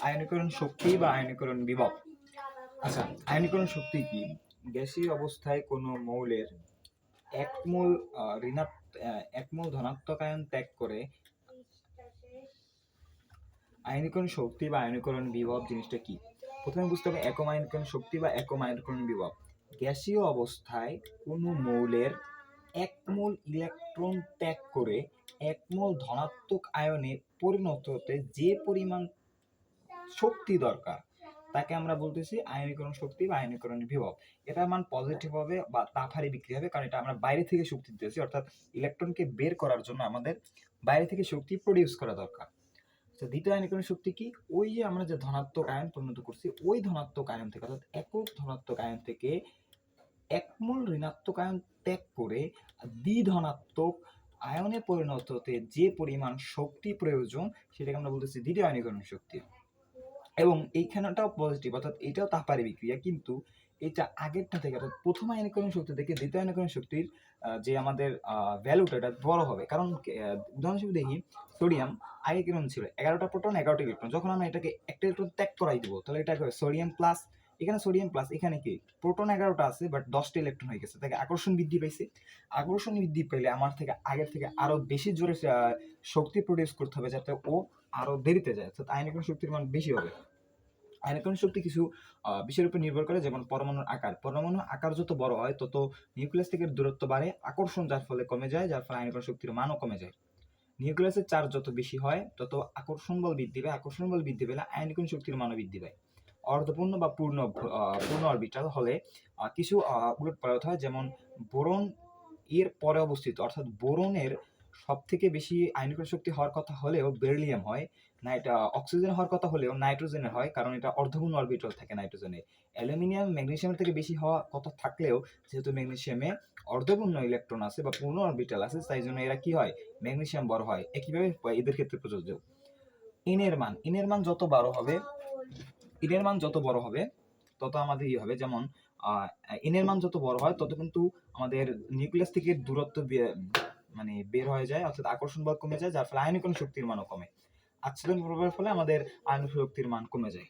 আয়নীকরণ শক্তি বা আয়নীকরণ বিভব। আচ্ছা, আয়নীকরণ শক্তি কি? গ্যাসীয় অবস্থায় কোনো মৌলের এক মোল ধনাত্মক আয়ন ত্যাগ করে আয়নীকরণ শক্তি বা আয়নীকরণ বিভব জিনিসটা কি? প্রথমে বুঝতে হবে একম আয়নীকরণ শক্তি বা একম আয়নীকরণ বিভব। গ্যাসীয় অবস্থায় কোনো মৌলের এক মোল ইলেকট্রন ত্যাগ করে এক মোল ধনাত্মক আয়নে পরিণত হতে যে পরিমাণ শক্তি দরকার তাকে আমরা বলতেছি আয়নীকরণ শক্তি বা আয়নীকরণ বিভব। এটা মান পজিটিভ হবে বা তাপহারে বিক্রি হবে, কারণ এটা আমরা বাইরে থেকে শক্তি দিতেছি, অর্থাৎ ইলেকট্রনকে বের করার জন্য আমাদের বাইরে থেকে শক্তি প্রডিউস করা দরকার। দ্বিতীয় আয়নীকরণ শক্তি কি? ওই যে আমরা যে ধনাত্মক আয়ন পরিণত করছি, ওই ধনাত্মক আয়ন থেকে, অর্থাৎ একক ধনাত্মক আয়ন থেকে এক মোল ঋণাত্মক আয়ন ত্যাগ করে দ্বিধনাত্মক আয়নে পরিণত হতে যে পরিমাণ শক্তি প্রয়োজন সেটাকে আমরা বলতেছি দ্বিতীয় আয়নীকরণ শক্তি। এবং এইখানেটাও পজিটিভ, অর্থাৎ এটাও তাপহারে বিক্রিয়া, কিন্তু এটা আগেরটা থেকে, অর্থাৎ প্রথম আয়নীকরণ শক্তি থেকে দ্বিতীয় আয়নীকরণ শক্তির যে আমাদের ভ্যালুটা এটা বড় হবে। কারণ উদাহরণ হিসেবে দেখি, সোডিয়াম আগে কিরকম ছিল, 11টা প্রোটন 11টা ইলেকট্রন। যখন আমরা এটাকে একটা ইলেকট্রন ত্যাগ করাই দিব, তাহলে এটা সোডিয়াম প্লাস, এখানে সোডিয়াম প্লাস, এখানে কি প্রোটন 11টা আছে বাট 10টা ইলেকট্রন হয়ে গেছে, তাকে আকর্ষণ বৃদ্ধি পাইছে। আকর্ষণ বৃদ্ধি পেলে আমার থেকে আগের থেকে আরো বেশি জোরে শক্তি প্রডিউস করতে হবে যাতে ও আরো দেরিতে যায়, অর্থাৎ আয়নীকরণ শক্তির মান বেশি হবে। আয়নীকরণ শক্তি কিছু বিষয়ের উপর নির্ভর করে, যেমন পরমাণুর আকার। পরমাণুর আকার যত বড় হয় তত নিউক্লিয়াস থেকে দূরত্ব বাড়ে, আকর্ষণ যার ফলে কমে যায়, যার ফলে আয়নীকরণ শক্তির মানও কমে যায়। নিউক্লিয়াসের চার্জ যত বেশি হয় তত আকর্ষণ বল বৃদ্ধি পায়, আকর্ষণ বল বৃদ্ধি পেলে আয়নীকরণ শক্তির মানও বৃদ্ধি পায়। অর্ধপূর্ণ বা পূর্ণ অরবিটাল হলে কিছু উলট পালট হয়, যেমন বোরন এর পরে অবস্থিত, অর্থাৎ বোরনের সব থেকে বেশি আয়নীকরণ শক্তি হওয়ার কথা হলেও বেরিলিয়াম হয়, অক্সিজেন হওয়ার কথা হলেও নাইট্রোজেনের হয়, কারণ এটা অর্ধপূর্ণ অরবিটাল থাকে নাইট্রোজেনের। অ্যালুমিনিয়াম ম্যাগনেসিয়ামের থেকে বেশি হওয়া কথা থাকলেও যেহেতু ম্যাগনেসিয়ামে অর্ধপূর্ণ ইলেকট্রন আছে বা পূর্ণ অরবিটাল আছে, তাই জন্য এরা কি হয়, ম্যাগনেসিয়াম বড় হয়। একইভাবে এদের ক্ষেত্রে প্রযোজ্য। এনের মান যত বড় হবে তত আমাদের হবে, যেমন এনের মান যত বড় হয় তত কিন্তু আমাদের নিউক্লিয়াস থেকে দূরত্ব বের হয়ে যায়, অর্থাৎ আকর্ষণ বল কমে যায়, যার ফলে আয়নীকরণ শক্তির মানও কমে। আচ্ছাদন প্রভাবের ফলে আমাদের আয়নীকরণ শক্তির মান কমে যায়।